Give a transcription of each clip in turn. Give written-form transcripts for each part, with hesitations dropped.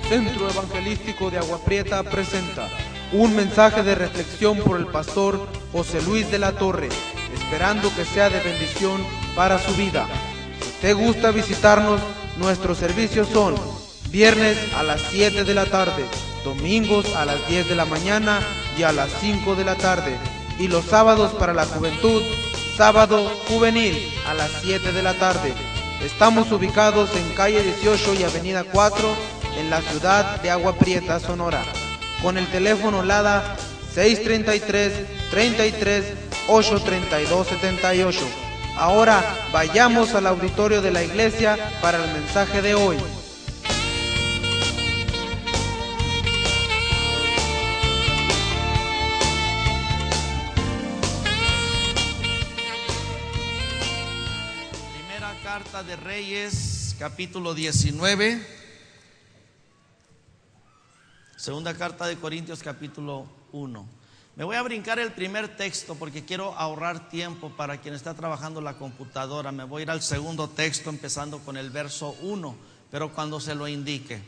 Centro Evangelístico de Agua Prieta presenta un mensaje de reflexión por el pastor José Luis de la Torre, esperando que sea de bendición para su vida. Si usted gusta visitarnos, nuestros servicios son viernes a las 7 de la tarde, domingos a las 10 de la mañana y a las 5 de la tarde, y los sábados para la juventud, sábado juvenil a las 7 de la tarde. Estamos ubicados en calle 18 y avenida 4 en la ciudad de Agua Prieta, Sonora, con el teléfono LADA 633-33-832-78. Ahora vayamos al auditorio de la iglesia para el mensaje de hoy. Primera carta de Reyes, capítulo 19. Segunda carta de Corintios, capítulo 1. Me voy a brincar el primer texto porque quiero ahorrar tiempo para quien está trabajando la computadora. Me voy a ir al segundo texto empezando con el verso 1, pero cuando se lo indique.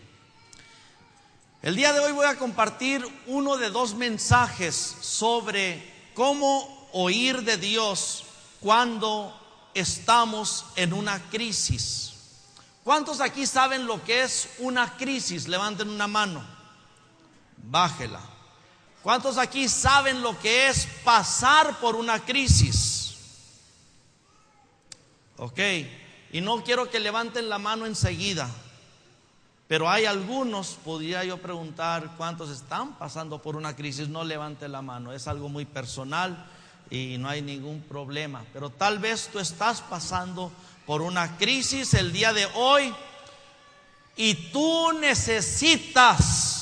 El día de hoy voy a compartir uno de dos mensajes sobre cómo oír de Dios cuando estamos en una crisis. ¿Cuántos aquí saben lo que es una crisis? Levanten una mano. Bájela. ¿Cuántos aquí saben lo que es pasar por una crisis? Ok, y no quiero que levanten la mano enseguida, pero hay algunos, podría yo preguntar, ¿cuántos están pasando por una crisis? No levanten la mano, es algo muy personal y no hay ningún problema. Pero tal vez tú estás pasando por una crisis el día de hoy y tú necesitas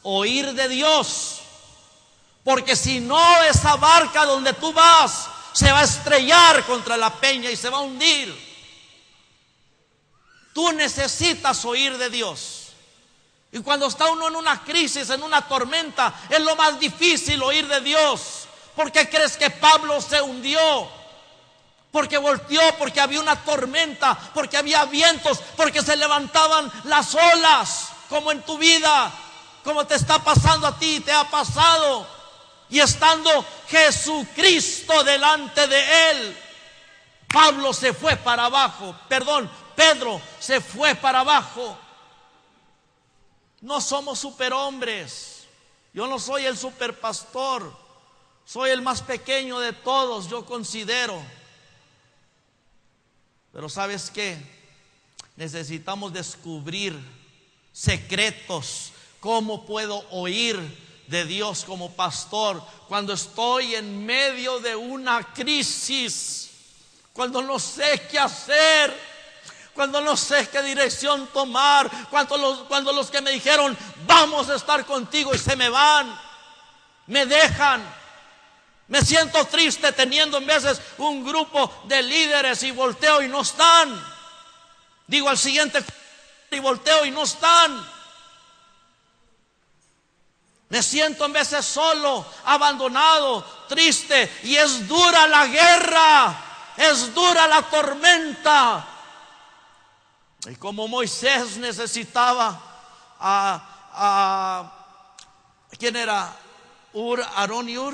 oír de Dios, porque si no, esa barca donde tú vas se va a estrellar contra la peña y se va a hundir. Tú necesitas oír de Dios. Y cuando está uno en una crisis, en una tormenta, es lo más difícil oír de Dios. ¿Por qué crees que Pablo se hundió? Porque volteó, porque había una tormenta, porque había vientos, porque se levantaban las olas, como en tu vida, como te está pasando a ti, te ha pasado. Y estando Jesucristo delante de él, Pedro se fue para abajo. No somos superhombres. Yo no soy el superpastor. Soy el más pequeño de todos, yo considero. Pero ¿sabes qué? Necesitamos descubrir secretos. ¿Cómo puedo oír de Dios como pastor cuando estoy en medio de una crisis? Cuando no sé qué hacer, cuando no sé qué dirección tomar, cuando los que me dijeron vamos a estar contigo y se me van, me dejan. Me siento triste teniendo en veces un grupo de líderes y volteo y no están. Digo al siguiente y volteo y no están. Me siento en veces solo, abandonado, triste, y es dura la guerra, es dura la tormenta. Y como Moisés necesitaba ¿quién era? Aarón y Hur,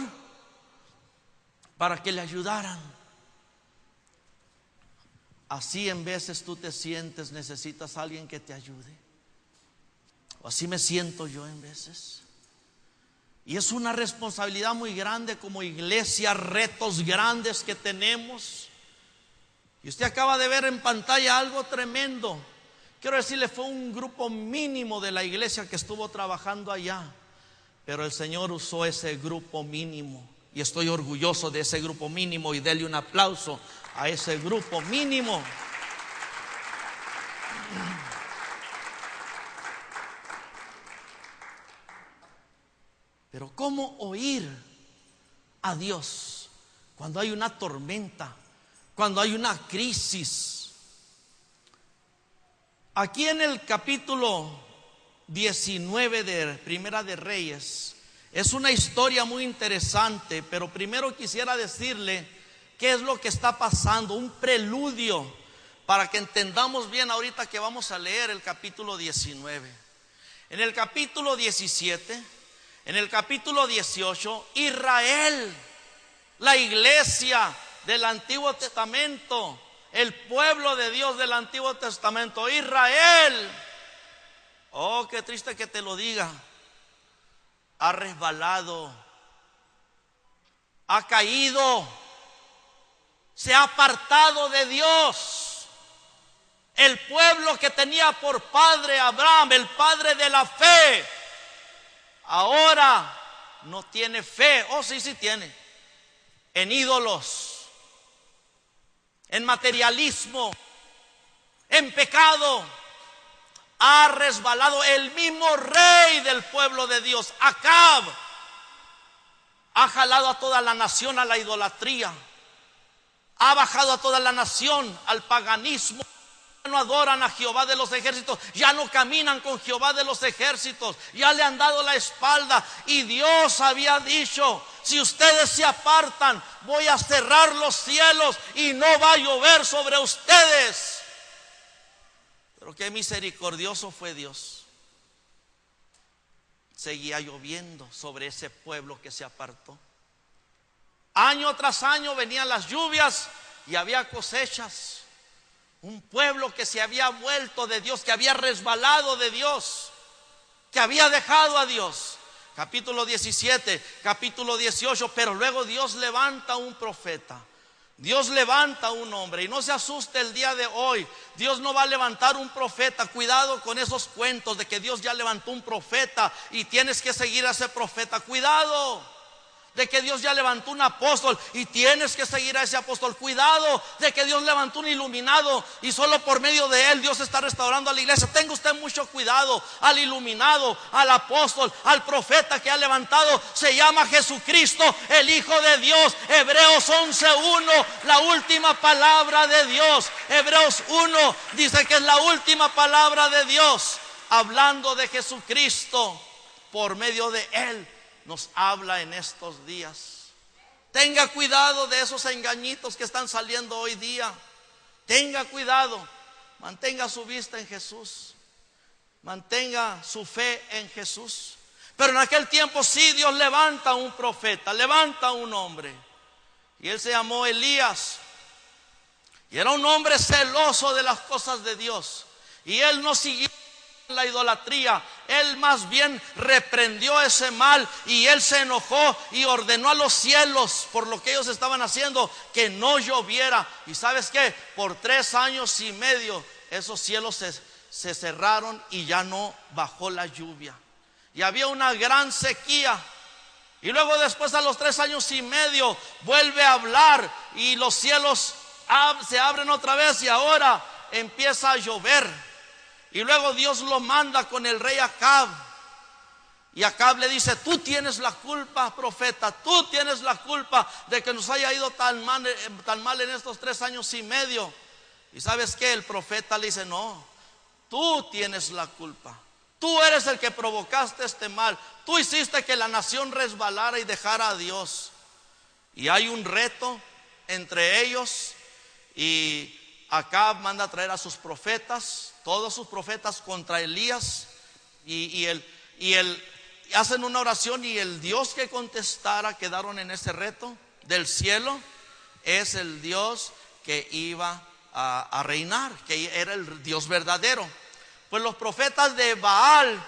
para que le ayudaran. Así en veces tú te sientes, necesitas a alguien que te ayude. O así me siento yo en veces. Y es una responsabilidad muy grande como iglesia, retos grandes que tenemos. Y usted acaba de ver en pantalla algo tremendo. Quiero decirle, fue un grupo mínimo de la iglesia que estuvo trabajando allá. Pero el Señor usó ese grupo mínimo. Y estoy orgulloso de ese grupo mínimo y dele un aplauso a ese grupo mínimo. Pero ¿cómo oír a Dios cuando hay una tormenta, cuando hay una crisis? Aquí en el capítulo 19 de Primera de Reyes es una historia muy interesante, pero primero quisiera decirle qué es lo que está pasando, un preludio para que entendamos bien ahorita que vamos a leer el capítulo 19. En el capítulo 17, en el capítulo 18, Israel, la iglesia del Antiguo Testamento, el pueblo de Dios del Antiguo Testamento, Israel, oh, qué triste que te lo diga, ha resbalado, ha caído, se ha apartado de Dios. El pueblo que tenía por padre Abraham, el padre de la fe, ahora no tiene fe. Oh, sí, sí tiene. En ídolos, en materialismo, en pecado. Ha resbalado. El mismo rey del pueblo de Dios, Acab, ha jalado a toda la nación a la idolatría. Ha bajado a toda la nación al paganismo. Ya no adoran a Jehová de los ejércitos, ya no caminan con Jehová de los ejércitos, ya le han dado la espalda. Y Dios había dicho: si ustedes se apartan, voy a cerrar los cielos y no va a llover sobre ustedes. Pero qué misericordioso fue Dios. Seguía lloviendo sobre ese pueblo que se apartó. Año tras año venían las lluvias y había cosechas. Un pueblo que se había vuelto de Dios, que había resbalado de Dios, que había dejado a Dios. Capítulo 17, capítulo 18. Pero luego Dios levanta un profeta, Dios levanta un hombre. Y no se asuste el día de hoy, Dios no va a levantar un profeta. Cuidado con esos cuentos de que Dios ya levantó un profeta y tienes que seguir a ese profeta. Cuidado de que Dios ya levantó un apóstol y tienes que seguir a ese apóstol. Cuidado de que Dios levantó un iluminado y solo por medio de él Dios está restaurando a la iglesia. Tenga usted mucho cuidado. Al iluminado, al apóstol, al profeta que ha levantado se llama Jesucristo, el Hijo de Dios. Hebreos 11:1, la última palabra de Dios. Hebreos 1 dice que es la última palabra de Dios, hablando de Jesucristo. Por medio de él nos habla en estos días. Tenga cuidado de esos engañitos que están saliendo hoy día. Tenga cuidado. Mantenga su vista en Jesús. Mantenga su fe en Jesús. Pero en aquel tiempo sí, Dios levanta un profeta, levanta un hombre. Y él se llamó Elías. Y era un hombre celoso de las cosas de Dios. Y él no siguió la idolatría. Él más bien reprendió ese mal y él se enojó y ordenó a los cielos, por lo que ellos estaban haciendo, que no lloviera. Y ¿sabes qué? Por 3 años y medio esos cielos se cerraron y ya no bajó la lluvia. Y había una gran sequía. Y luego después, a los 3 años y medio, vuelve a hablar y los cielos se abren otra vez y ahora empieza a llover. Y luego Dios lo manda con el rey Acab. Y Acab le dice: tú tienes la culpa, profeta, tú tienes la culpa de que nos haya ido tan mal en estos 3 años y medio. Y ¿sabes qué? El profeta le dice: no, tú tienes la culpa. Tú eres el que provocaste este mal. Tú hiciste que la nación resbalara y dejara a Dios. Y hay un reto entre ellos. Y Acab manda a traer a sus profetas, todos sus profetas, contra Elías. Y hacen una oración, y el Dios que contestara, quedaron en ese reto del cielo, es el Dios que iba a reinar, que era el Dios verdadero. Pues los profetas de Baal,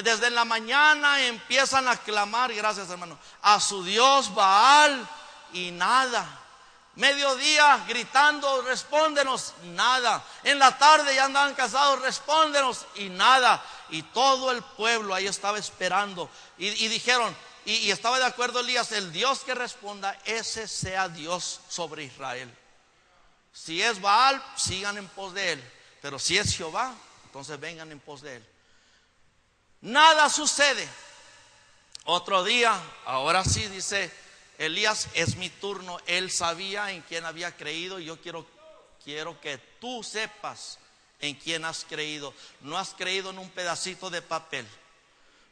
desde la mañana empiezan a clamar, gracias hermano, a su Dios Baal, y nada. Mediodía gritando: respóndenos, nada. En la tarde ya andaban cansados: respóndenos, y nada. Y todo el pueblo ahí estaba esperando. Y dijeron, y estaba de acuerdo Elías: el Dios que responda, ese sea Dios sobre Israel. Si es Baal, sigan en pos de él. Pero si es Jehová, entonces vengan en pos de él. Nada sucede. Otro día, ahora sí, dice Elías: es mi turno. Él sabía en quién había creído, y yo quiero que tú sepas en quién has creído. No has creído en un pedacito de papel,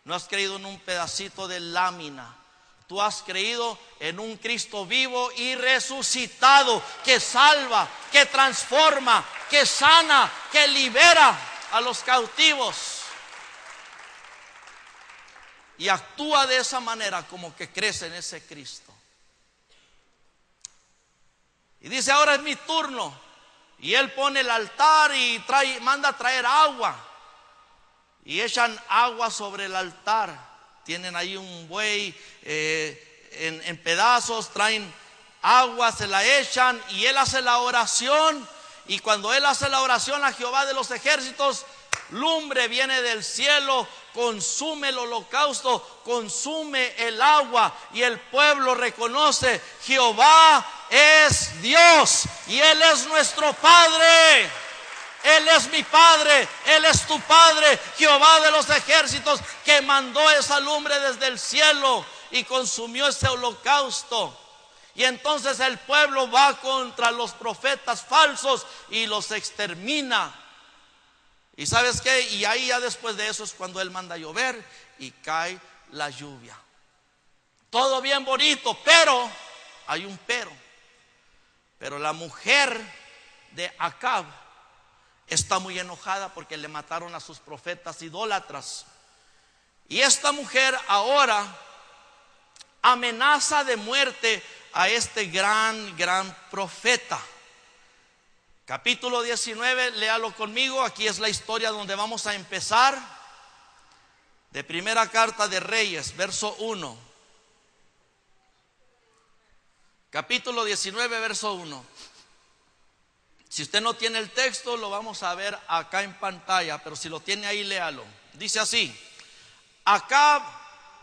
no has creído en un pedacito de lámina. Tú has creído en un Cristo vivo y resucitado, que salva, que transforma, que sana, que libera a los cautivos. y actúa de esa manera, como que crece en ese Cristo. Y dice: ahora es mi turno. Y él pone el altar y manda a traer agua. Y echan agua sobre el altar. Tienen ahí un buey en pedazos, traen agua, se la echan y él hace la oración. Y cuando él hace la oración a Jehová de los ejércitos, lumbre viene del cielo, consume el holocausto, consume el agua, y el pueblo reconoce: Jehová es Dios y Él es nuestro Padre. Él es mi Padre, Él es tu Padre, Jehová de los ejércitos, que mandó esa lumbre desde el cielo y consumió ese holocausto. Y entonces el pueblo va contra los profetas falsos y los extermina. ¿Y sabes qué? Y ahí ya después de eso es cuando él manda a llover y cae la lluvia. Todo bien bonito, pero hay un pero. Pero la mujer de Acab está muy enojada porque le mataron a sus profetas idólatras. Y esta mujer ahora amenaza de muerte a este gran profeta. Capítulo 19, léalo conmigo. Aquí es la historia donde vamos a empezar. De primera carta de Reyes, verso 1. Capítulo 19, verso 1. Si usted no tiene el texto, lo vamos a ver acá en pantalla, pero si lo tiene ahí, léalo. Dice así: Acab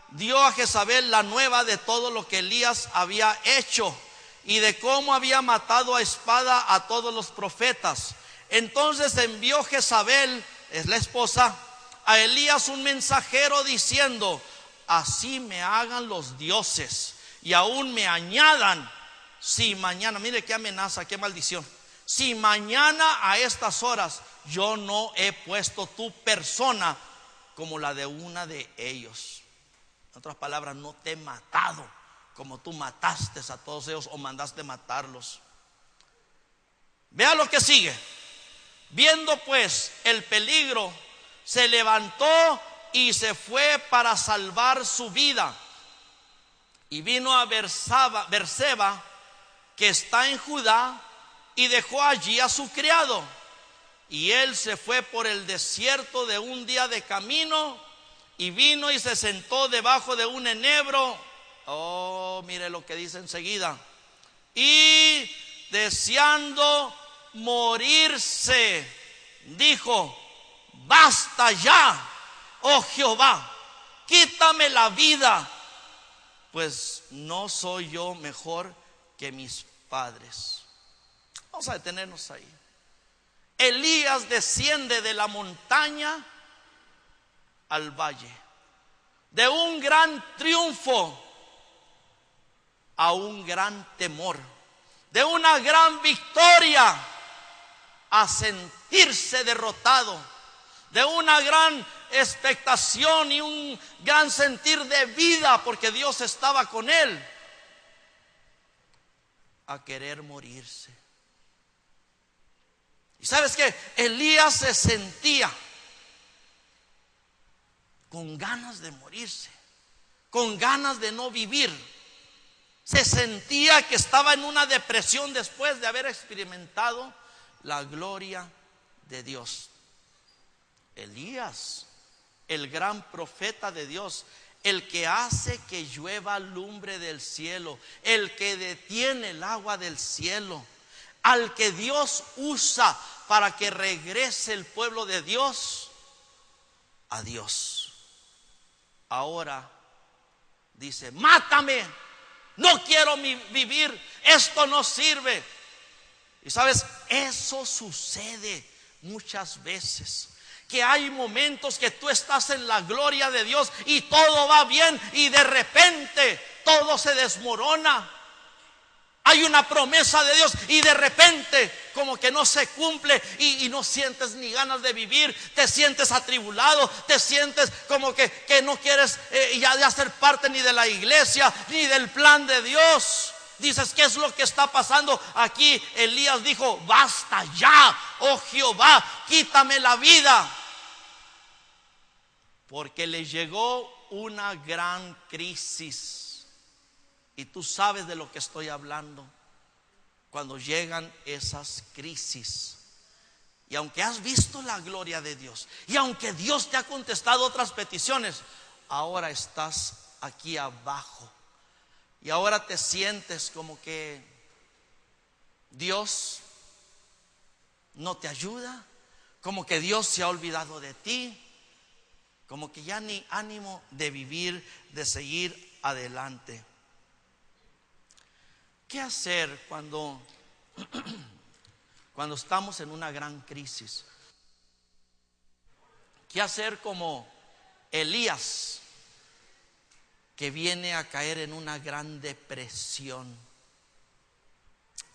dio a Jezabel la nueva de todo lo que Elías había hecho y de cómo había matado a espada a todos los profetas. Entonces envió Jezabel, es la esposa, a Elías un mensajero diciendo: así me hagan los dioses y aún me añadan, si mañana, mire qué amenaza, qué maldición, si mañana a estas horas yo no he puesto tu persona como la de una de ellos. En otras palabras, no te he matado como tú mataste a todos ellos o mandaste matarlos. Vea lo que sigue. Viendo pues el peligro, se levantó y se fue para salvar su vida. Y vino a Berseba, que está en Judá, y dejó allí a su criado. Y él se fue por el desierto de un día de camino, y vino y se sentó debajo de un enebro. Oh, mire lo que dice enseguida. Y deseando morirse, dijo: basta ya, oh Jehová, quítame la vida, pues no soy yo mejor que mis padres. Vamos a detenernos ahí. Elías desciende de la montaña al valle, de un gran triunfo a un gran temor, de una gran victoria a sentirse derrotado, de una gran expectación y un gran sentir de vida porque Dios estaba con él, a querer morirse. Y sabes que Elías se sentía con ganas de morirse, con ganas de no vivir. Se sentía que estaba en una depresión después de haber experimentado la gloria de Dios. Elías, el gran profeta de Dios, el que hace que llueva lumbre del cielo, el que detiene el agua del cielo, al que Dios usa para que regrese el pueblo de Dios a Dios. Ahora dice: mátame, no quiero vivir, esto no sirve. Y sabes, eso sucede muchas veces, que hay momentos que tú estás en la gloria de Dios y todo va bien y de repente todo se desmorona. Hay una promesa de Dios y de repente como que no se cumple y no sientes ni ganas de vivir, te sientes atribulado, te sientes como que no quieres ya ser parte ni de la iglesia ni del plan de Dios. Dices: ¿qué es lo que está pasando aquí? Elías dijo: basta ya, oh Jehová, quítame la vida. Porque le llegó una gran crisis. Y tú sabes de lo que estoy hablando. Cuando llegan esas crisis, y aunque has visto la gloria de Dios, y aunque Dios te ha contestado otras peticiones, ahora estás aquí abajo. Y ahora te sientes como que Dios no te ayuda, como que Dios se ha olvidado de ti, como que ya ni ánimo de vivir, de seguir adelante. ¿Qué hacer cuando estamos en una gran crisis? ¿Qué hacer como Elías, que viene a caer en una gran depresión?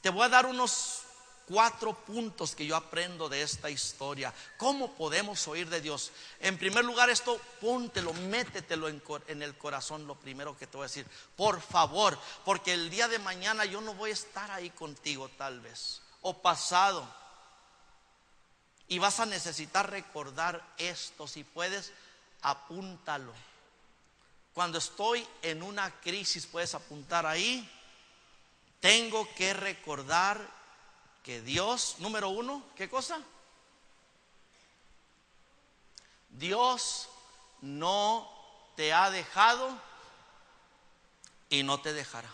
Te voy a dar unos 4 puntos que yo aprendo de esta historia. ¿Cómo podemos oír de Dios? En primer lugar, esto póntelo, métetelo en el corazón. Lo primero que te voy a decir, por favor, porque el día de mañana yo no voy a estar ahí contigo, tal vez, o pasado, y vas a necesitar recordar esto. Si puedes, apúntalo. Cuando estoy en una crisis, puedes apuntar ahí: tengo que recordar que Dios, número 1, ¿qué cosa? Dios no te ha dejado y no te dejará.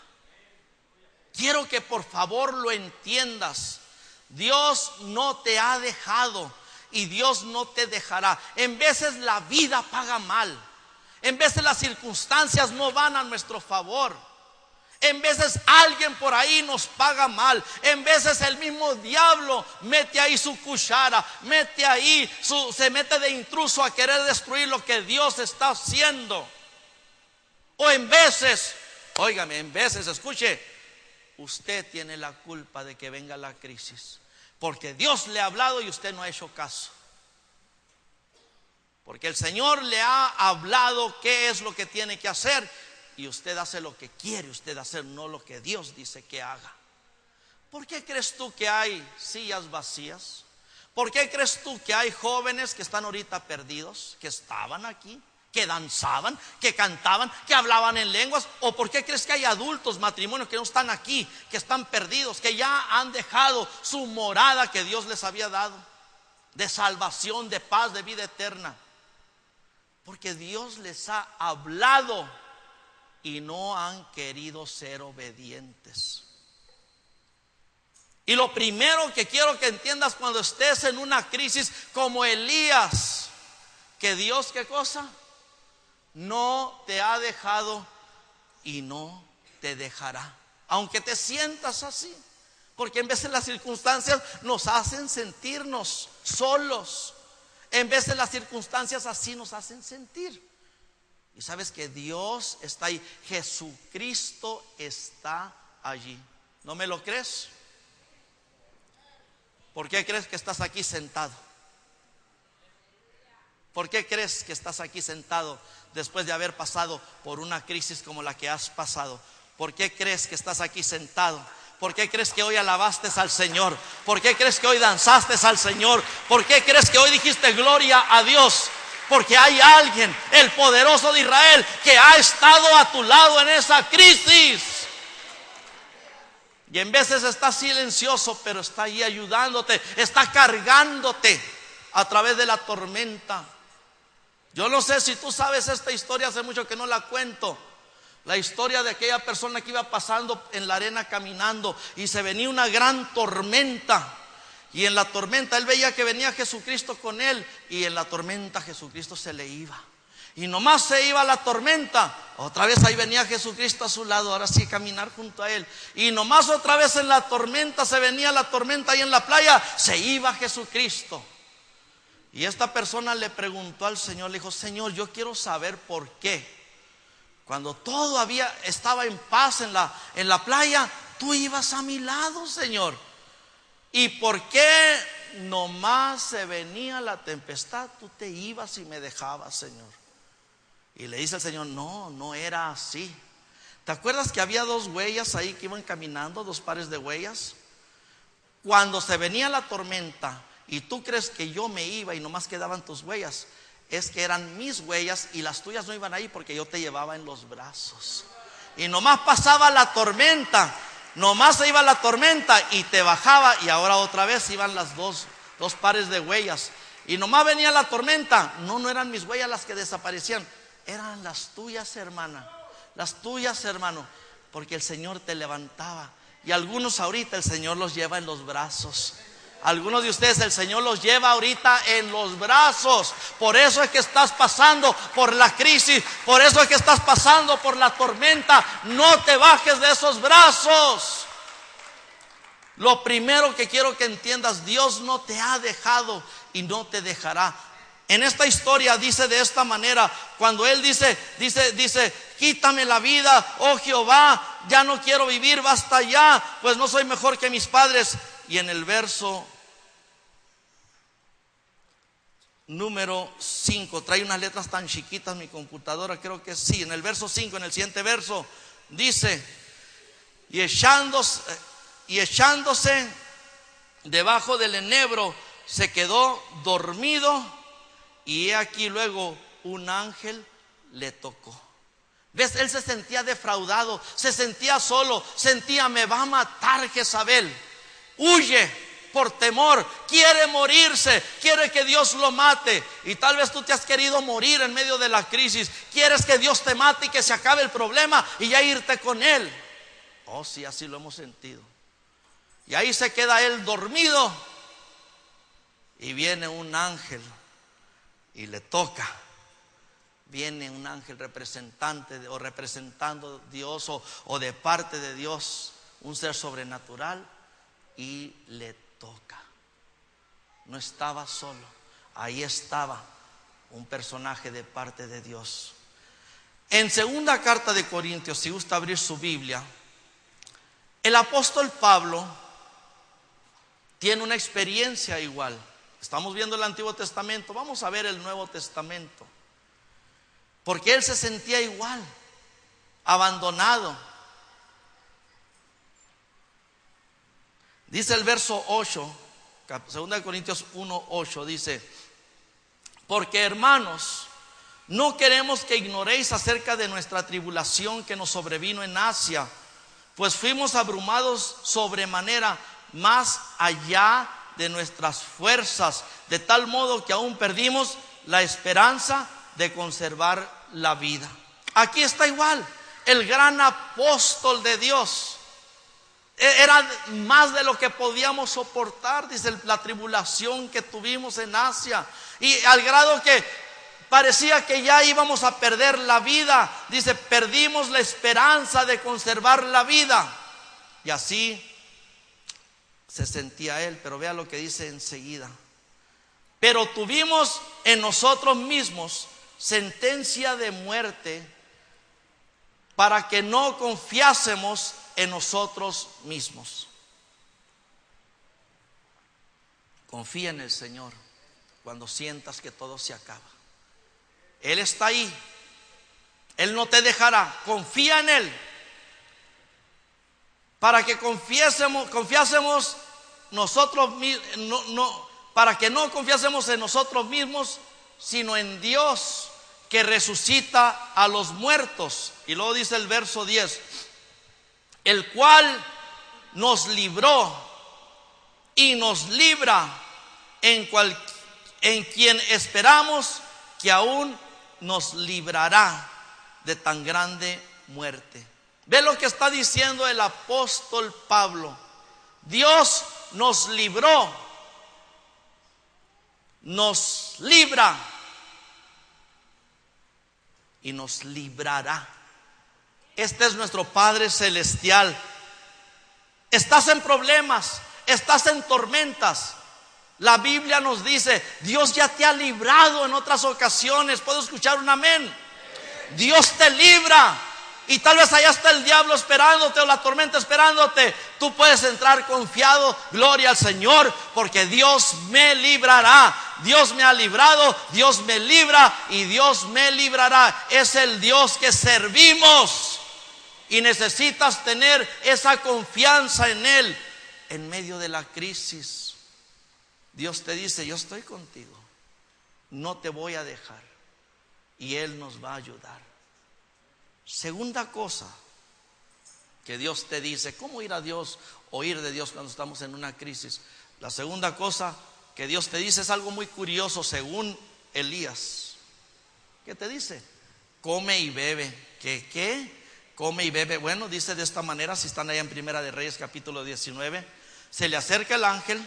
Quiero que por favor lo entiendas. Dios no te ha dejado y Dios no te dejará. En veces la vida paga mal. En veces las circunstancias no van a nuestro favor. En veces alguien por ahí nos paga mal. En veces el mismo diablo mete ahí su cuchara, mete ahí se mete de intruso a querer destruir lo que Dios está haciendo. O en veces, óigame, en veces, escuche, usted tiene la culpa de que venga la crisis, porque Dios le ha hablado y usted no ha hecho caso. Porque el Señor le ha hablado qué es lo que tiene que hacer, y usted hace lo que quiere usted hacer, no lo que Dios dice que haga. ¿Por qué crees tú que hay sillas vacías? ¿Por qué crees tú que hay jóvenes que están ahorita perdidos, que estaban aquí, que danzaban, que cantaban, que hablaban en lenguas? ¿O por qué crees que hay adultos, matrimonios que no están aquí, que están perdidos, que ya han dejado su morada que Dios les había dado, de salvación, de paz, de vida eterna? Porque Dios les ha hablado y no han querido ser obedientes. Y lo primero que quiero que entiendas cuando estés en una crisis como Elías, que Dios, ¿qué cosa? No te ha dejado y no te dejará, aunque te sientas así. Porque en veces las circunstancias nos hacen sentirnos solos. En veces las circunstancias así nos hacen sentir. Y sabes que Dios está ahí, Jesucristo está allí. ¿No me lo crees? ¿Por qué crees que estás aquí sentado? ¿Por qué crees que estás aquí sentado después de haber pasado por una crisis como la que has pasado? ¿Por qué crees que estás aquí sentado? ¿Por qué crees que hoy alabaste al Señor? ¿Por qué crees que hoy danzaste al Señor? ¿Por qué crees que hoy dijiste gloria a Dios? Porque hay alguien, el poderoso de Israel, que ha estado a tu lado en esa crisis. Y en veces está silencioso, pero está ahí ayudándote, está cargándote a través de la tormenta. Yo no sé si tú sabes esta historia, hace mucho que no la cuento. La historia de aquella persona que iba pasando en la arena caminando y se venía una gran tormenta. Y en la tormenta él veía que venía Jesucristo con él, y en la tormenta Jesucristo se le iba. Y nomás se iba la tormenta, otra vez ahí venía Jesucristo a su lado, ahora sí caminar junto a él. Y nomás otra vez en la tormenta, se venía la tormenta ahí en la playa, se iba Jesucristo. Y esta persona le preguntó al Señor, le dijo: Señor, yo quiero saber por qué, cuando todo estaba en paz en la playa, tú ibas a mi lado, Señor. ¿Y por qué nomás se venía la tempestad, tú te ibas y me dejabas, Señor? Y le dice el Señor: no era así. ¿Te acuerdas que había 2 huellas ahí que iban caminando, 2 pares de huellas? Cuando se venía la tormenta y tú crees que yo me iba y nomás quedaban tus huellas, es que eran mis huellas y las tuyas no iban ahí porque yo te llevaba en los brazos. Y nomás pasaba la tormenta, nomás se iba la tormenta y te bajaba, y ahora otra vez iban las dos pares de huellas. Y nomás venía la tormenta, no eran mis huellas las que desaparecían, eran las tuyas, hermana, las tuyas, hermano, porque el Señor te levantaba. Y algunos ahorita el Señor los lleva en los brazos. Algunos de ustedes el Señor los lleva ahorita en los brazos. Por eso es que estás pasando por la crisis, por eso es que estás pasando por la tormenta. No te bajes de esos brazos. Lo primero que quiero que entiendas: Dios no te ha dejado y no te dejará. En esta historia dice de esta manera, cuando Él dice, quítame la vida, oh Jehová, ya no quiero vivir, basta ya, pues no soy mejor que mis padres. Y en el verso número 5, trae unas letras tan chiquitas mi computadora, creo que sí, en el verso 5, en el siguiente verso, dice: y echándose debajo del enebro, se quedó dormido, y he aquí luego un ángel le tocó. ¿Ves? Él se sentía defraudado, se sentía solo, sentía: me va a matar Jezabel. Huye por temor, quiere morirse, quiere que Dios lo mate. Y tal vez tú te has querido morir en medio de la crisis, quieres que Dios te mate y que se acabe el problema y ya irte con Él. Oh, sí, así lo hemos sentido. Y ahí se queda él dormido, y viene un ángel y le toca. Viene un ángel representante o representando a Dios o de parte de Dios, un ser sobrenatural, y le toca. No estaba solo, ahí estaba un personaje de parte de Dios. En segunda carta de Corintios, si gusta abrir su Biblia, el apóstol Pablo tiene una experiencia igual. Estamos viendo el Antiguo Testamento, vamos a ver el Nuevo Testamento. Porque él se sentía igual, abandonado. Dice el verso 8, 2 Corintios 1:8, dice: porque, hermanos, no queremos que ignoréis acerca de nuestra tribulación que nos sobrevino en Asia, pues fuimos abrumados sobremanera, más allá de nuestras fuerzas, de tal modo que aún perdimos la esperanza de conservar la vida. Aquí está igual, el gran apóstol de Dios. Era más de lo que podíamos soportar, dice, la tribulación que tuvimos en Asia, y al grado que parecía que ya íbamos a perder la vida. Dice: perdimos la esperanza de conservar la vida. Y así se sentía él. Pero vea lo que dice enseguida: pero tuvimos en nosotros mismos sentencia de muerte, para que no confiásemos en nosotros mismos. Confía en el Señor cuando sientas que todo se acaba. Él está ahí, Él no te dejará. Confía en Él, para que confiásemos nosotros mismos, para que no confiásemos en nosotros mismos, sino en Dios, que resucita a los muertos. Y luego dice el verso 10: el cual nos libró y nos libra, en quien esperamos que aún nos librará de tan grande muerte. Ve lo que está diciendo el apóstol Pablo: Dios nos libró, nos libra y nos librará. Este es nuestro Padre Celestial. Estás en problemas, estás en tormentas. La Biblia nos dice: Dios ya te ha librado en otras ocasiones. ¿Puedo escuchar un amén? Dios te libra. Y tal vez allá está el diablo esperándote, o la tormenta esperándote. Tú puedes entrar confiado. Gloria al Señor, porque Dios me librará. Dios me ha librado, Dios me libra y Dios me librará. Es el Dios que servimos, y necesitas tener esa confianza en Él en medio de la crisis. Dios te dice: yo estoy contigo, no te voy a dejar y Él nos va a ayudar. Segunda cosa que Dios te dice, ¿cómo ir a Dios o ir de Dios cuando estamos en una crisis? La segunda cosa que Dios te dice es algo muy curioso según Elías. ¿Qué te dice? Come y bebe. ¿Qué? Come y bebe. Bueno, dice de esta manera, si están allá en Primera de Reyes capítulo 19, se le acerca el ángel,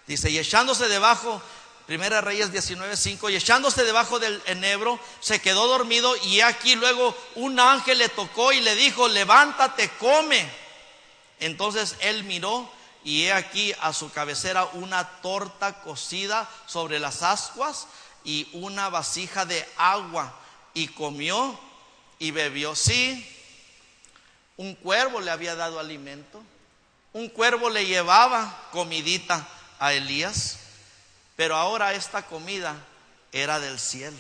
dice, y echándose debajo, Primera de Reyes 19:5, y echándose debajo del enebro, se quedó dormido, y aquí luego un ángel le tocó y le dijo, levántate, come. Entonces él miró, y he aquí a su cabecera una torta cocida sobre las ascuas y una vasija de agua, y comió y bebió. Sí, un cuervo le había dado alimento, un cuervo le llevaba comidita a Elías, pero ahora esta comida era del cielo,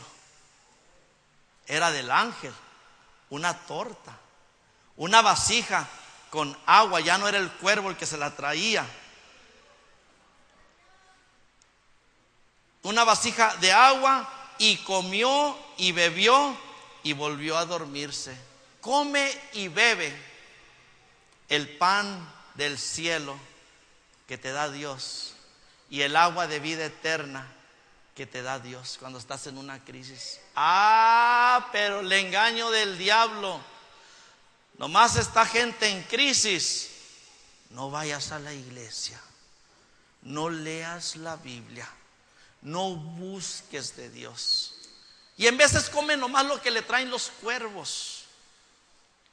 era del ángel, una torta, una vasija con agua. Ya no era el cuervo el que se la traía, una vasija de agua, y comió y bebió y volvió a dormirse. Come y bebe el pan del cielo que te da Dios y el agua de vida eterna que te da Dios cuando estás en una crisis. Pero el engaño del diablo. Nomás está gente en crisis. No vayas a la iglesia, no leas la Biblia, no busques de Dios. Y en veces come nomás lo que le traen los cuervos,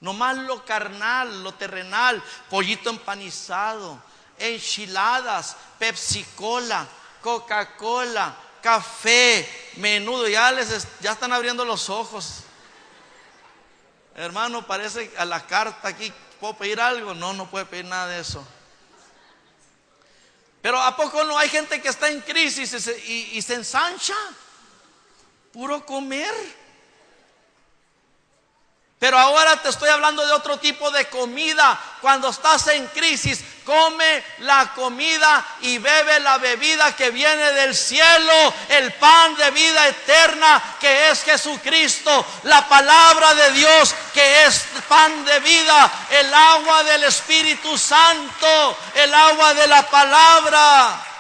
nomás lo carnal, lo terrenal, pollito empanizado, enchiladas, Pepsi Cola, Coca-Cola, café, menudo. Ya están abriendo los ojos. Hermano, parece a la carta aquí. ¿Puedo pedir algo? No puede pedir nada de eso. Pero ¿a poco no hay gente que está en crisis y se ensancha? Puro comer. Pero ahora te estoy hablando de otro tipo de comida. Cuando estás en crisis, come la comida y bebe la bebida que viene del cielo, el pan de vida eterna que es Jesucristo, la palabra de Dios que es pan de vida, el agua del Espíritu Santo, el agua de la palabra.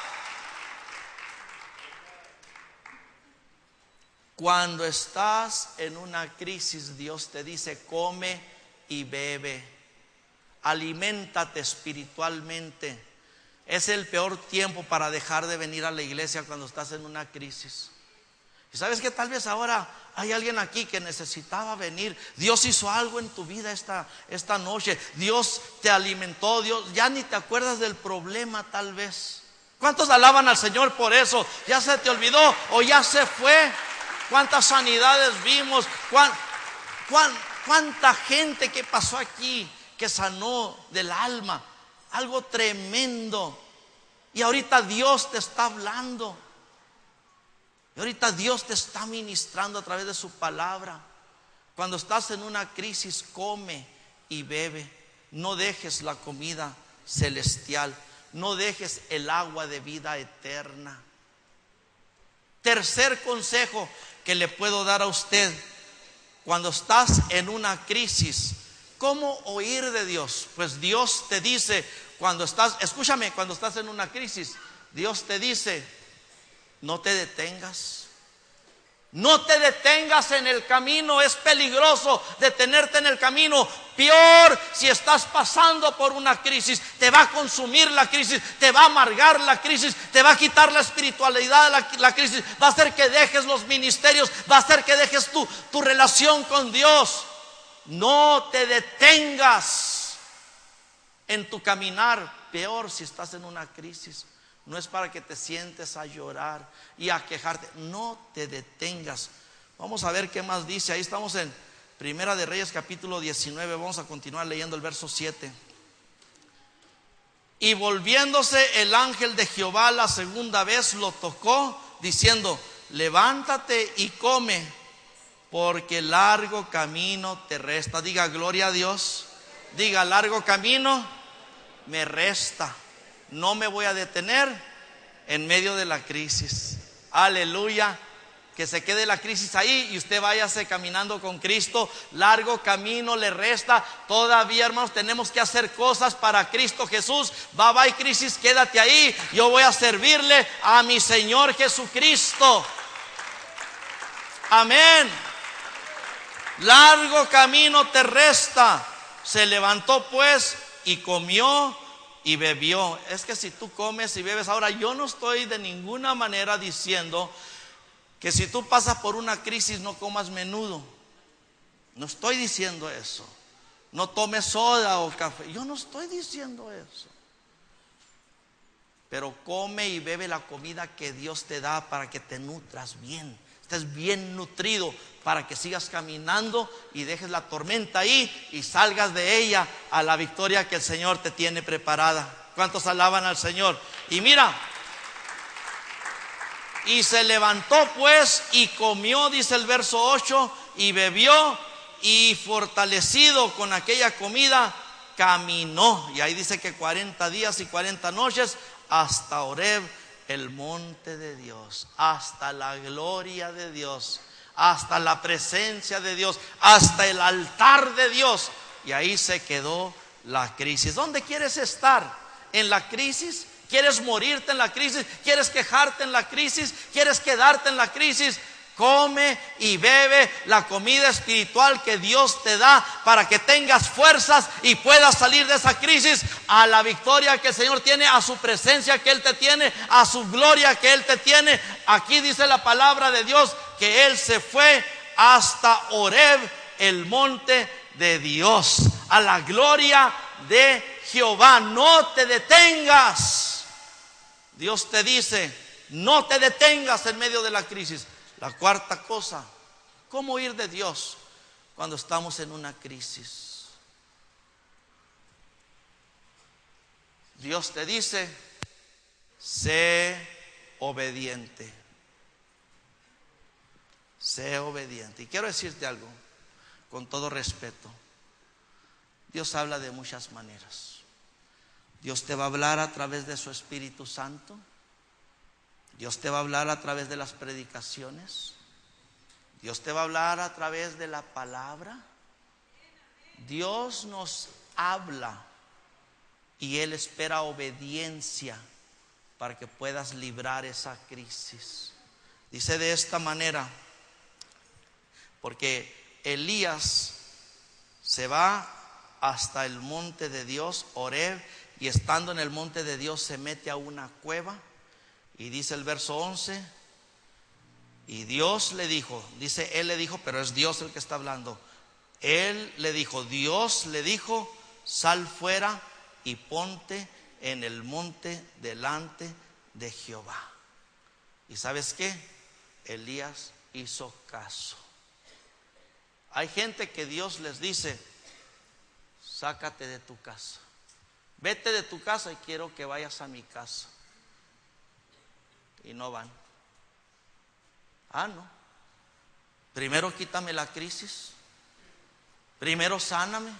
Cuando estás en una crisis, Dios te dice, come y bebe, aliméntate espiritualmente. Es el peor tiempo para dejar de venir a la iglesia cuando estás en una crisis. Y sabes que tal vez ahora hay alguien aquí que necesitaba venir. Dios hizo algo en tu vida esta noche. Dios te alimentó. Dios, ya ni te acuerdas del problema tal vez. ¿Cuántos alaban al Señor por eso? ¿Ya se te olvidó o ya se fue? ¿Cuántas sanidades vimos? ¿Cuánta gente que pasó aquí que sanó del alma? Algo tremendo. Y ahorita Dios te está hablando. Y ahorita Dios te está ministrando a través de su palabra. Cuando estás en una crisis, come y bebe. No dejes la comida celestial. No dejes el agua de vida eterna. Tercer consejo que le puedo dar a usted cuando estás en una crisis. ¿Cómo oír de Dios? Pues Dios te dice cuando estás en una crisis, Dios te dice, no te detengas. No te detengas en el camino. Es peligroso detenerte en el camino. Peor si estás pasando por una crisis. Te va a consumir la crisis, te va a amargar la crisis, te va a quitar la espiritualidad de la crisis. Va a hacer que dejes los ministerios, va a hacer que dejes tu relación con Dios. No te detengas en tu caminar. Peor si estás en una crisis. No es para que te sientes a llorar y a quejarte. No te detengas. Vamos a ver qué más dice. Ahí estamos en Primera de Reyes capítulo 19. Vamos a continuar leyendo el verso 7. Y volviéndose el ángel de Jehová la segunda vez, lo tocó diciendo, levántate y come, porque largo camino te resta. Diga gloria a Dios. Diga, largo camino me resta. No me voy a detener en medio de la crisis. Aleluya. que se quede la crisis ahí y usted váyase caminando con Cristo. Largo camino le resta. Todavía, hermanos, tenemos que hacer cosas para Cristo Jesús. Bye bye crisis, quédate ahí. Yo voy a servirle a mi Señor Jesucristo. Amén. Largo camino te resta. Se levantó pues y comió y bebió. Es que si tú comes y bebes, ahora yo no estoy de ninguna manera diciendo que si tú pasas por una crisis no comas menudo. No estoy diciendo eso. No tomes soda o café. Yo no estoy diciendo eso. Pero come y bebe la comida que Dios te da para que te nutras bien. Estés bien nutrido para que sigas caminando y dejes la tormenta ahí y salgas de ella a la victoria que el Señor te tiene preparada. ¿Cuántos alaban al Señor? Y mira, y se levantó pues y comió, dice el verso 8, y bebió, y fortalecido con aquella comida caminó. Y ahí dice que 40 días y 40 noches hasta Horeb, el monte de Dios, hasta la gloria de Dios, hasta la presencia de Dios, hasta el altar de Dios. Y ahí se quedó la crisis. ¿Dónde quieres estar? ¿En la crisis? ¿Quieres morirte en la crisis? ¿Quieres quejarte en la crisis? ¿Quieres quedarte en la crisis? Come y bebe la comida espiritual que Dios te da para que tengas fuerzas y puedas salir de esa crisis a la victoria que el Señor tiene, a su presencia que Él te tiene, a su gloria que Él te tiene. Aquí dice la palabra de Dios que Él se fue hasta Horeb, el monte de Dios, a la gloria de Jehová. No te detengas. Dios te dice, no te detengas en medio de la crisis. La cuarta cosa, ¿cómo huir de Dios cuando estamos en una crisis? Dios te dice, sé obediente. Sé obediente. Y quiero decirte algo, con todo respeto. Dios habla de muchas maneras. Dios te va a hablar a través de su Espíritu Santo. Dios te va a hablar a través de las predicaciones. Dios te va a hablar a través de la palabra. Dios nos habla y Él espera obediencia para que puedas librar esa crisis. Dice de esta manera, porque Elías se va hasta el monte de Dios, Horeb, y estando en el monte de Dios se mete a una cueva. Y dice el verso 11, y Dios le dijo, dice Él le dijo, pero es Dios el que está hablando. Él le dijo, Dios le dijo, sal fuera y ponte en el monte delante de Jehová. ¿Y sabes qué? Elías hizo caso. Hay gente que Dios les dice, sácate de tu casa, vete de tu casa y quiero que vayas a mi casa. Y no van. No. Primero quítame la crisis. Primero sáname.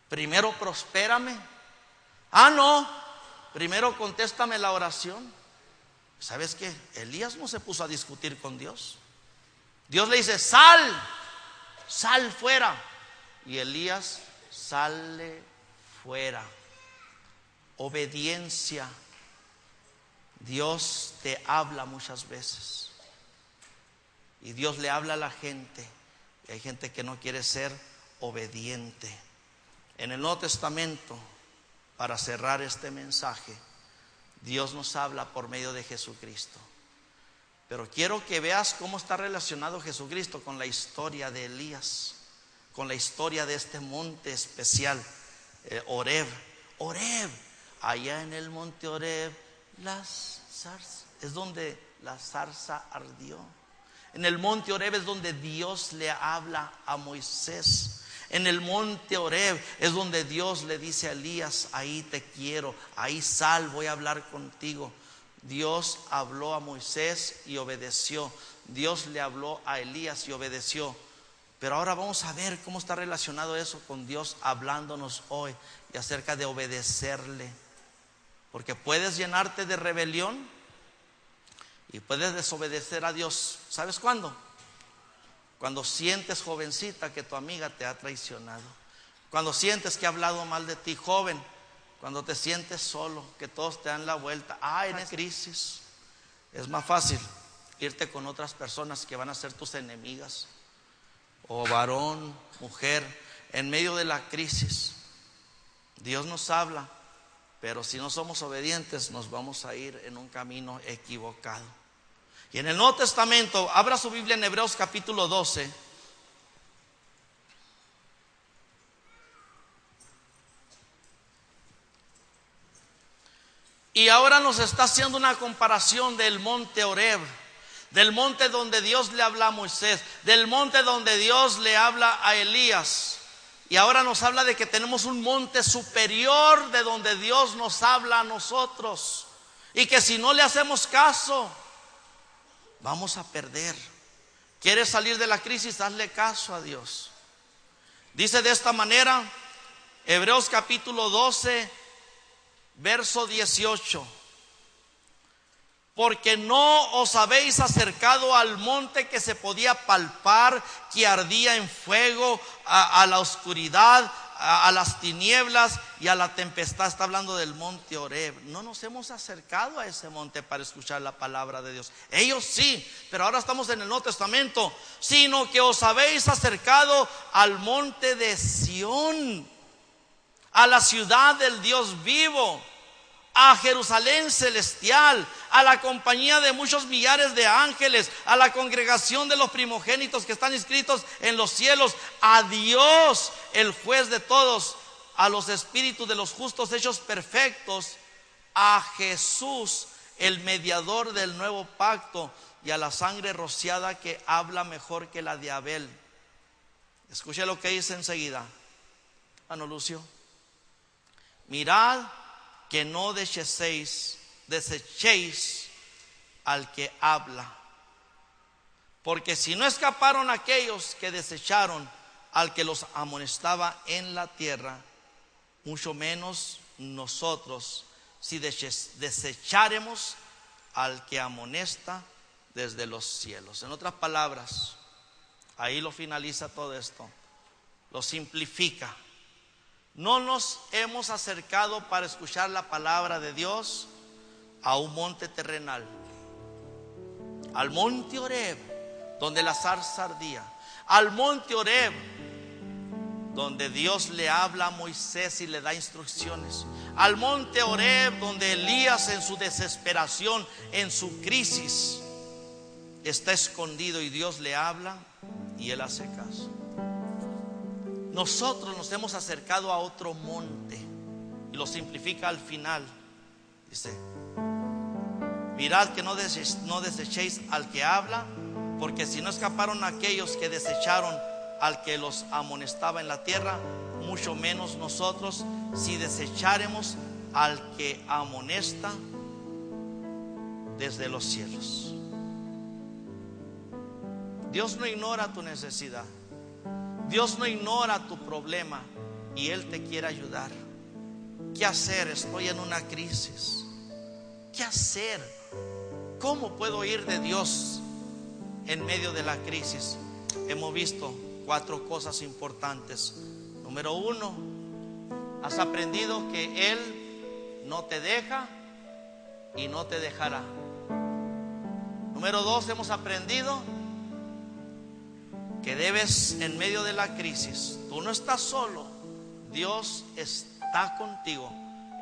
Primero prospérame. No. Primero contéstame la oración. ¿Sabes qué? Elías no se puso a discutir con Dios. Dios le dice, sal fuera. Y Elías sale fuera. Obediencia. Dios te habla muchas veces y Dios le habla a la gente, y hay gente que no quiere ser obediente. En el Nuevo Testamento, para cerrar este mensaje, Dios nos habla por medio de Jesucristo. Pero quiero que veas cómo está relacionado Jesucristo con la historia de Elías, con la historia de este monte especial, Horeb. Horeb, allá en el monte Horeb, es donde la zarza ardió. En el monte Horeb es donde Dios le habla a Moisés. En el monte Horeb es donde Dios le dice a Elías, ahí te quiero, ahí sal, voy a hablar contigo. Dios habló a Moisés y obedeció. Dios le habló a Elías y obedeció. Pero ahora vamos a ver cómo está relacionado eso con Dios hablándonos hoy y acerca de obedecerle. Porque puedes llenarte de rebelión Y puedes desobedecer a Dios. ¿Sabes cuándo? Cuando sientes, jovencita, que tu amiga te ha traicionado. Cuando sientes que ha hablado mal de ti, joven. Cuando te sientes solo, que todos te dan la vuelta. En esa crisis es más fácil irte con otras personas que van a ser tus enemigas. O varón, mujer, en medio de la crisis. Dios nos habla, pero si no somos obedientes nos vamos a ir en un camino equivocado. Y en el Nuevo Testamento, abra su Biblia en Hebreos capítulo 12. Y ahora nos está haciendo una comparación del monte Horeb, del monte donde Dios le habla a Moisés, del monte donde Dios le habla a Elías. Y ahora nos habla de que tenemos un monte superior de donde Dios nos habla a nosotros. Y que si no le hacemos caso, vamos a perder. ¿Quieres salir de la crisis? Hazle caso a Dios. Dice de esta manera, Hebreos capítulo 12, verso 18. Porque no os habéis acercado al monte que se podía palpar, que ardía en fuego, a la oscuridad, a las tinieblas y a la tempestad. Está hablando del monte Horeb. No nos hemos acercado a ese monte para escuchar la palabra de Dios. Ellos sí, pero ahora estamos en el Nuevo Testamento. Sino que os habéis acercado al monte de Sión, a la ciudad del Dios vivo, a Jerusalén celestial, a la compañía de muchos millares de ángeles, a la congregación de los primogénitos que están inscritos en los cielos, a Dios, el juez de todos, a los espíritus de los justos hechos perfectos, a Jesús, el mediador del nuevo pacto, y a la sangre rociada que habla mejor que la de Abel. Escuche lo que dice enseguida. Lucio. Mirad que no desechéis al que habla, porque si no escaparon aquellos que desecharon al que los amonestaba en la tierra, mucho menos nosotros, si desecharemos al que amonesta desde los cielos. En otras palabras, ahí lo finaliza todo esto, lo simplifica. No nos hemos acercado para escuchar la palabra de Dios a un monte terrenal, al monte Horeb, donde la zarza ardía, al monte Horeb, donde Dios le habla a Moisés y le da instrucciones, al monte Horeb, donde Elías en su desesperación, en su crisis, está escondido y Dios le habla y él hace caso. Nosotros nos hemos acercado a otro monte, y lo simplifica al final. Dice: mirad que no desechéis al que habla, porque si no escaparon aquellos que desecharon al que los amonestaba en la tierra, mucho menos nosotros, si desecharemos al que amonesta desde los cielos. Dios no ignora tu necesidad. Dios no ignora tu problema y Él te quiere ayudar. ¿Qué hacer? Estoy en una crisis. ¿Qué hacer? ¿Cómo puedo ir de Dios en medio de la crisis? Hemos visto 4 cosas importantes. Número 1, has aprendido que Él no te deja y no te dejará. Número 2, hemos aprendido que debes, en medio de la crisis, tú no estás solo, Dios está contigo.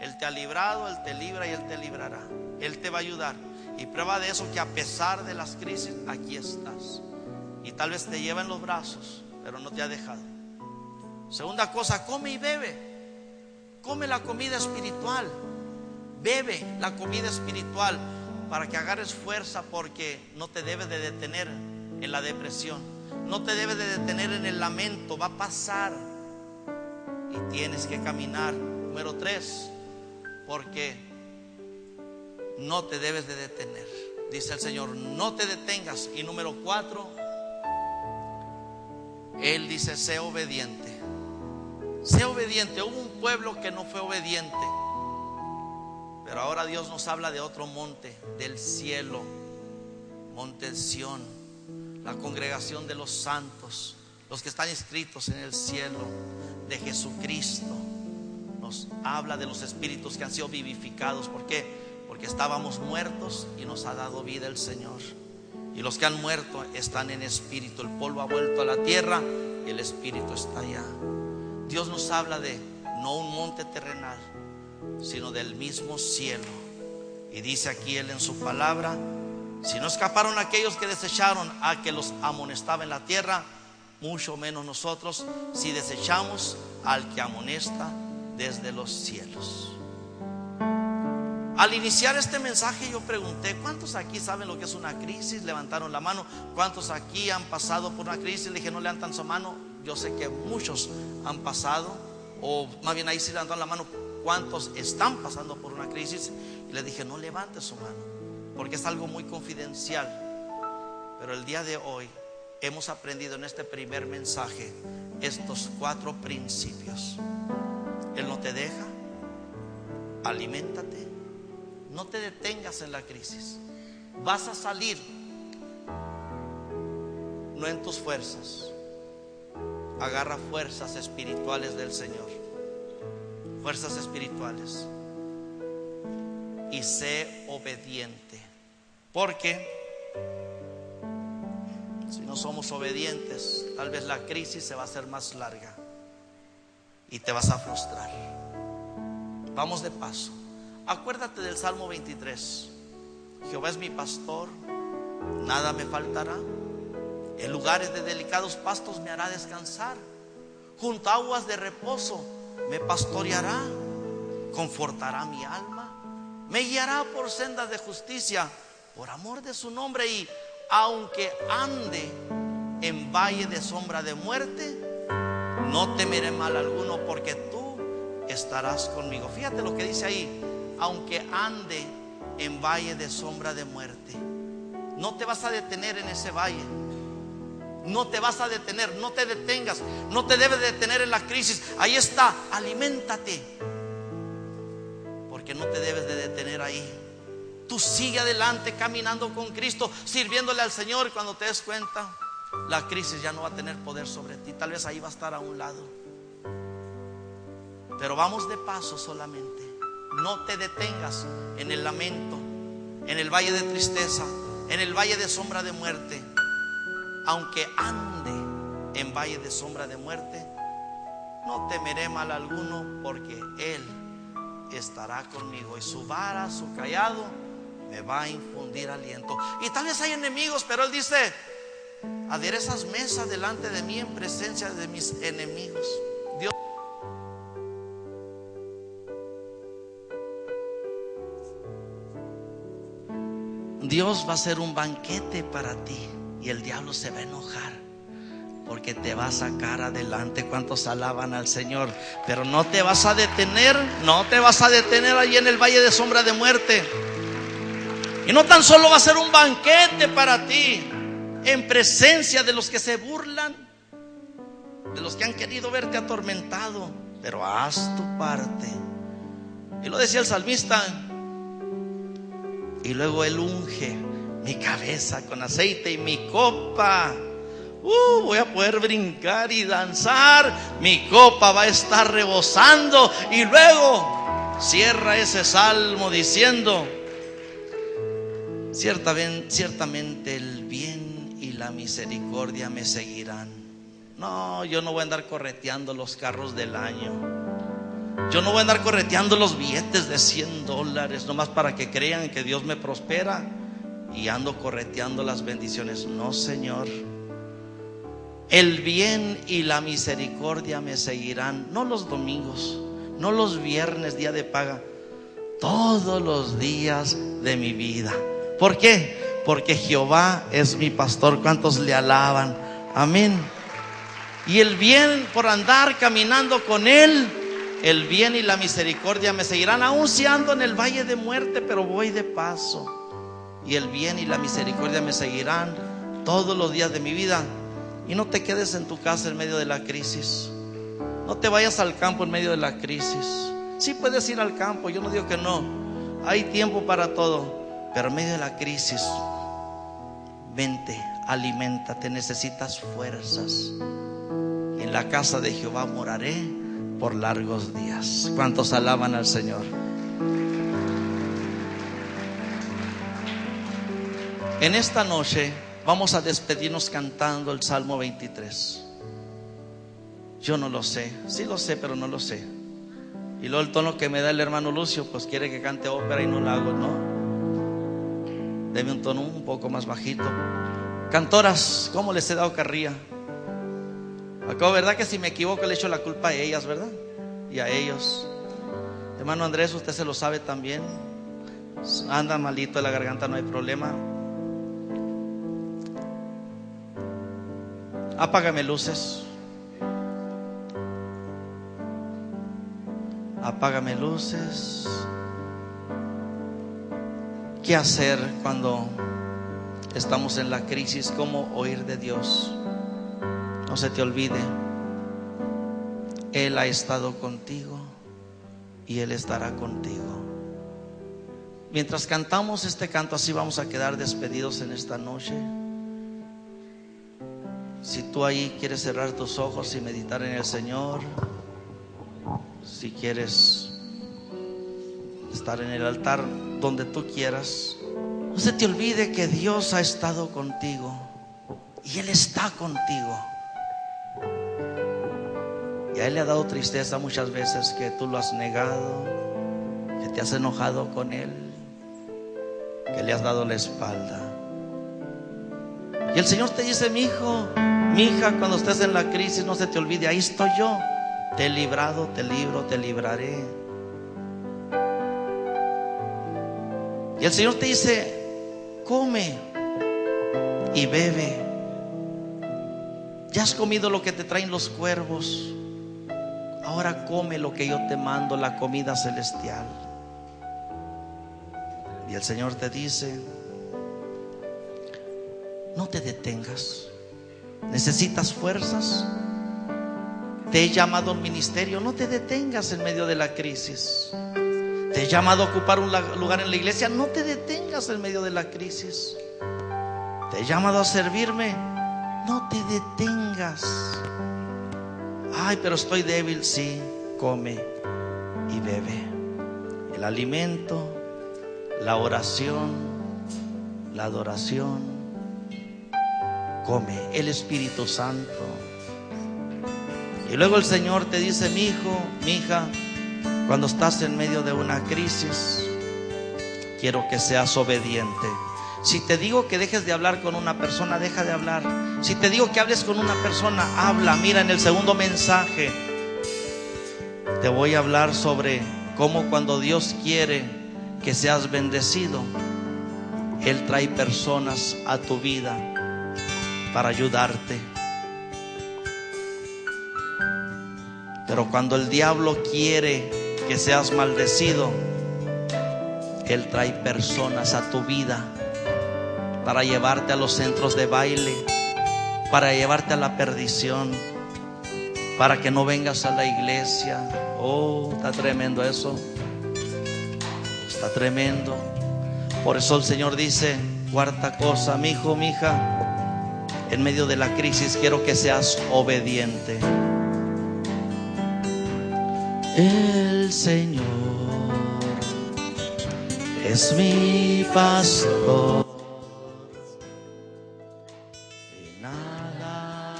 Él te ha librado, Él te libra y Él te librará. Él te va a ayudar. Y prueba de eso, que a pesar de las crisis, aquí estás. Y tal vez te lleva en los brazos, pero no te ha dejado. Segunda cosa, come y bebe. Come la comida espiritual. Bebe la comida espiritual para que agarres fuerza, porque no te debes de detener en la depresión. No te debes de detener en el lamento. Va a pasar y tienes que caminar. Número 3, porque no te debes de detener. Dice el Señor: no te detengas. Y número 4, Él dice: sé obediente. Sé obediente. Hubo un pueblo que no fue obediente, pero ahora Dios nos habla de otro monte, del cielo. Monte Sión, la congregación de los santos, los que están inscritos en el cielo de Jesucristo. Nos habla de los espíritus que han sido vivificados. ¿Por qué? Porque estábamos muertos y nos ha dado vida el Señor. Y los que han muerto están en espíritu. El polvo ha vuelto a la tierra y el espíritu está allá. Dios nos habla de no un monte terrenal, sino del mismo cielo. Y dice aquí Él en su palabra: si no escaparon aquellos que desecharon a que los amonestaba en la tierra, mucho menos nosotros, si desechamos al que amonesta desde los cielos. Al iniciar este mensaje yo pregunté: ¿cuántos aquí saben lo que es una crisis? Levantaron la mano. ¿Cuántos aquí han pasado por una crisis? Le dije: no levantan su mano. Yo sé que muchos han pasado, o más bien ahí sí levantaron la mano. ¿Cuántos están pasando por una crisis? Y le dije: no levante su mano, porque es algo muy confidencial. Pero el día de hoy hemos aprendido en este primer mensaje estos 4 principios. Él no te deja. Aliméntate. No te detengas en la crisis. Vas a salir, no en tus fuerzas. Agarra fuerzas espirituales del Señor, fuerzas espirituales, y sé obediente. Porque si no somos obedientes, tal vez la crisis se va a hacer más larga y te vas a frustrar. Vamos de paso. Acuérdate del Salmo 23. Jehová es mi pastor, nada me faltará. En lugares de delicados pastos me hará descansar. Junto a aguas de reposo me pastoreará. Confortará mi alma. Me guiará por sendas de justicia por amor de su nombre. Y aunque ande en valle de sombra de muerte, no temeré mal alguno, porque tú estarás conmigo. Fíjate lo que dice ahí: aunque ande en valle de sombra de muerte. No te vas a detener en ese valle. No te vas a detener, no te detengas. No te debes detener en la crisis. Ahí está, aliméntate, porque no te debes de detener ahí. Tú sigue adelante caminando con Cristo, sirviéndole al Señor. Y cuando te des cuenta, la crisis ya no va a tener poder sobre ti. Tal vez ahí va a estar a un lado. Pero vamos de paso solamente. No te detengas en el lamento, en el valle de tristeza, en el valle de sombra de muerte. Aunque ande en valle de sombra de muerte, no temeré mal alguno, porque Él estará conmigo, y su vara, su cayado me va a infundir aliento. Y tal vez hay enemigos, pero Él dice: aderezas mesa delante de mí en presencia de mis enemigos. Dios va a hacer un banquete para ti, y el diablo se va a enojar, porque te va a sacar adelante. ¿Cuántos alaban al Señor? Pero no te vas a detener. No te vas a detener allí en el valle de sombra de muerte. Y no tan solo va a ser un banquete para ti, en presencia de los que se burlan, de los que han querido verte atormentado, pero haz tu parte. Y lo decía el salmista: y luego Él unge mi cabeza con aceite y mi copa. Voy a poder brincar y danzar. Mi copa va a estar rebosando. Y luego cierra ese salmo diciendo: ciertamente el bien y la misericordia me seguirán. No, yo no voy a andar correteando los carros del año. Yo no voy a andar correteando los billetes de $100 nomás para que crean que Dios me prospera, y ando correteando las bendiciones. No, Señor. El bien y la misericordia me seguirán, no los domingos, no los viernes, día de paga, todos los días de mi vida. ¿Por qué? Porque Jehová es mi pastor. ¿Cuántos le alaban? Amén. Y el bien, por andar caminando con Él, el bien y la misericordia me seguirán. Aún si ando en el valle de muerte, pero voy de paso. Y el bien y la misericordia me seguirán todos los días de mi vida. Y no te quedes en tu casa en medio de la crisis. No te vayas al campo en medio de la crisis. Sí puedes ir al campo, yo no digo que no. Hay tiempo para todo. Pero en medio de la crisis, Vente, aliméntate, necesitas fuerzas. Y en la casa de Jehová moraré por largos días. ¿Cuántos alaban al Señor? En esta noche vamos a despedirnos cantando el Salmo 23. Yo no lo sé, sí lo sé, pero no lo sé. Y luego el tono que me da el hermano Lucio, pues quiere que cante ópera y no la hago, ¿no? Deme un tono un poco más bajito. Cantoras, ¿cómo les he dado carrilla? Acabo, ¿verdad que si me equivoco le echo la culpa a ellas, verdad? Y a ellos. Hermano Andrés, usted se lo sabe también. Anda malito de la garganta, no hay problema. Apágame luces. Apágame luces. ¿Qué hacer cuando estamos en la crisis? ¿Cómo oír de Dios? No se te olvide, Él ha estado contigo y Él estará contigo. Mientras cantamos este canto, así vamos a quedar despedidos en esta noche. Si tú ahí quieres cerrar tus ojos y meditar en el Señor, si quieres estar en el altar, donde tú quieras, no se te olvide que Dios ha estado contigo y Él está contigo. Y a Él le ha dado tristeza muchas veces que tú lo has negado, que te has enojado con Él, que le has dado la espalda. Y el Señor te dice: mi hijo, mi hija, cuando estés en la crisis, no se te olvide, ahí estoy yo. Te he librado, te libro, te libraré. Y el Señor te dice: come y bebe. Ya has comido lo que te traen los cuervos. Ahora come lo que yo te mando, la comida celestial. Y el Señor te dice: no te detengas. ¿Necesitas fuerzas? Te he llamado a un ministerio. No te detengas en medio de la crisis. Te he llamado a ocupar un lugar en la iglesia. No te detengas en medio de la crisis. Te he llamado a servirme. No te detengas. Ay, pero estoy débil. Sí, come y bebe. El alimento, la oración, la adoración. Come el Espíritu Santo. Y luego el Señor te dice: mi hijo, mi hija, cuando estás en medio de una crisis, quiero que seas obediente. Si te digo que dejes de hablar con una persona, deja de hablar. Si te digo que hables con una persona, habla. Mira, en el segundo mensaje te voy a hablar sobre cómo cuando Dios quiere que seas bendecido, Él trae personas a tu vida para ayudarte. Pero cuando el diablo quiere que seas maldecido, Él trae personas a tu vida para llevarte a los centros de baile, para llevarte a la perdición, para que no vengas a la iglesia. Oh, está tremendo eso. Está tremendo. Por eso el Señor dice: cuarta cosa, mi hijo, mi hija, en medio de la crisis quiero que seas obediente. El Señor es mi pastor y nada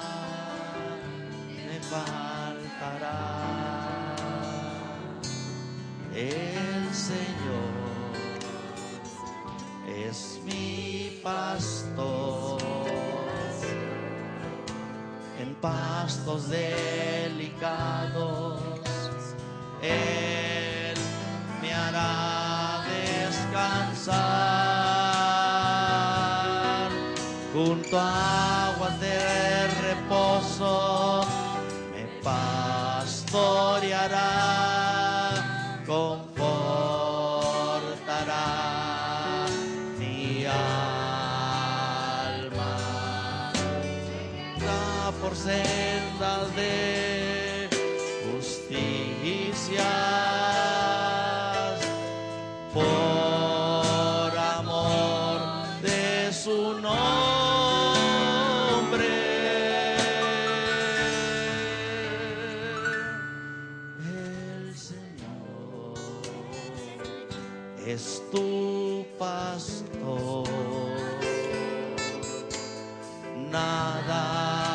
me faltará. El Señor es mi pastor en pastos delicados. Él me hará descansar junto a aguas de reposo. Me pastoreará, confortará mi alma. Da por sendas de por amor de su nombre. es tu pastor. Nada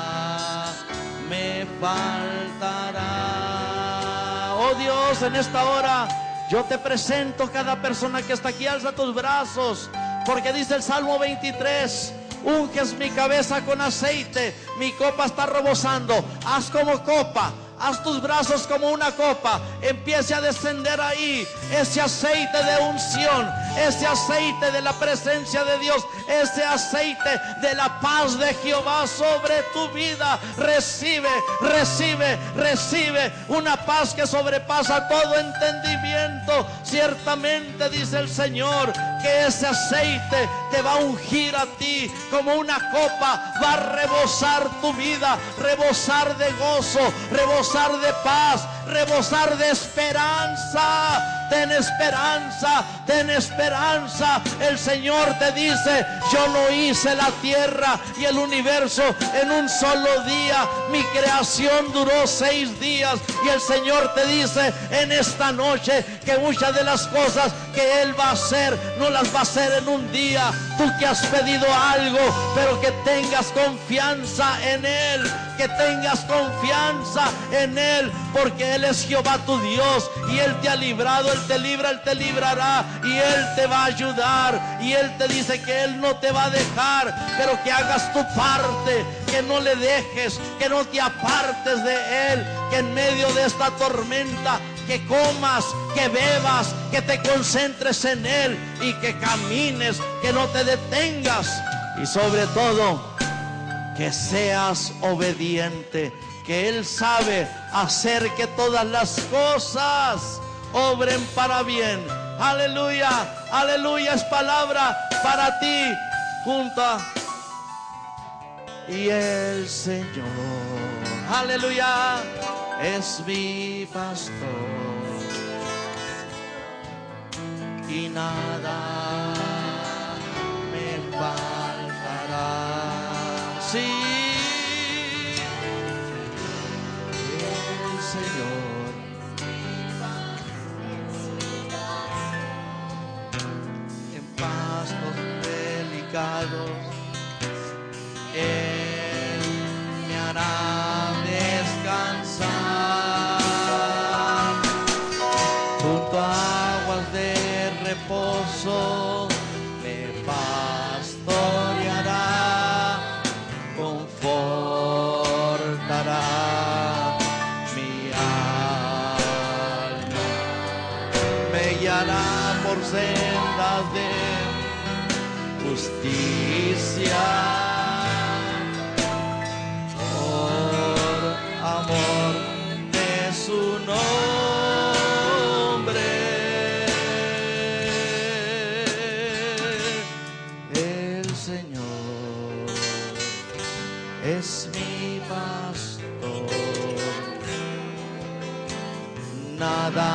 me faltará. Oh Dios, en esta hora yo te presento cada persona que está aquí. Alza tus brazos, porque dice el Salmo 23: unges mi cabeza con aceite, mi copa está rebosando. Haz como copa, haz tus brazos como una copa. Empiece a descender ahí ese aceite de unción, ese aceite de la presencia de Dios, ese aceite de la paz de Jehová sobre tu vida. Recibe, recibe, recibe una paz que sobrepasa todo entendimiento. Ciertamente, dice el Señor, que ese aceite te va a ungir a ti como una copa. Va a rebosar tu vida, rebosar de gozo, rebosar de paz, rebosar de esperanza. Ten esperanza, ten esperanza. El Señor te dice: yo no hice la tierra y el universo en un solo día. Mi creación duró 6 días. Y el Señor te dice en esta noche que muchas de las cosas que Él va a hacer, no las va a hacer en un día. Tú que has pedido algo, pero que tengas confianza en Él, que tengas confianza en Él, porque Él es Jehová tu Dios, y Él te ha librado, Él te libra, Él te librará, y Él te va a ayudar. Y Él te dice que Él no te va a dejar, pero que hagas tu parte, que no le dejes, que no te apartes de Él, que en medio de esta tormenta, que comas, que bebas, que te concentres en Él y que camines, que no te detengas, y sobre todo que seas obediente, que Él sabe hacer que todas las cosas obren para bien. Aleluya, aleluya, es palabra para ti. Junta. Y el Señor, aleluya, es mi pastor, y nada me faltará. Sí, el Señor, en pastos delicados, Él me hará descansar junto a aguas de reposo. Me pastoreará, confortará mi alma, me guiará por sendas de justicia, por amor de su nombre. El Señor es mi pastor, nada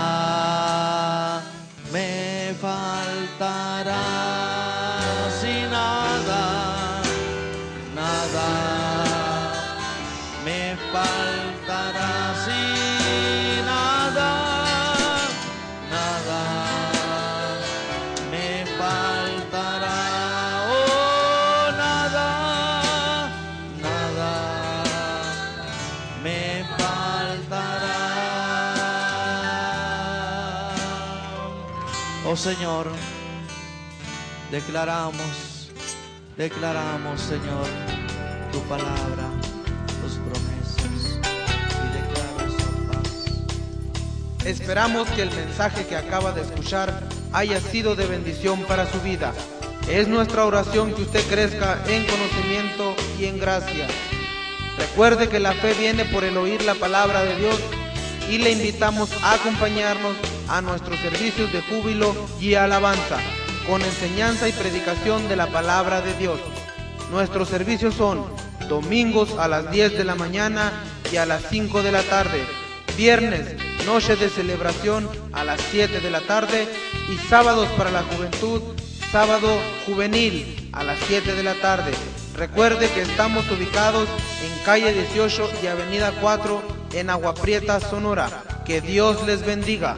me faltará. Si nada, nada me faltará. Si nada, nada me faltará. Oh, nada, nada me faltará. Oh Señor, declaramos, Señor, tu palabra, tus promesas, y declaro esa paz. Esperamos que el mensaje que acaba de escuchar haya sido de bendición para su vida. Es nuestra oración que usted crezca en conocimiento y en gracia. Recuerde que la fe viene por el oír la palabra de Dios, y le invitamos a acompañarnos a nuestros servicios de júbilo y alabanza, con enseñanza y predicación de la palabra de Dios. Nuestros servicios son domingos a las 10 de la mañana y a las 5 de la tarde, viernes, noche de celebración a las 7 de la tarde, y sábados para la juventud, sábado juvenil a las 7 de la tarde. Recuerde que estamos ubicados en calle 18 y avenida 4 en Agua Prieta, Sonora. Que Dios les bendiga.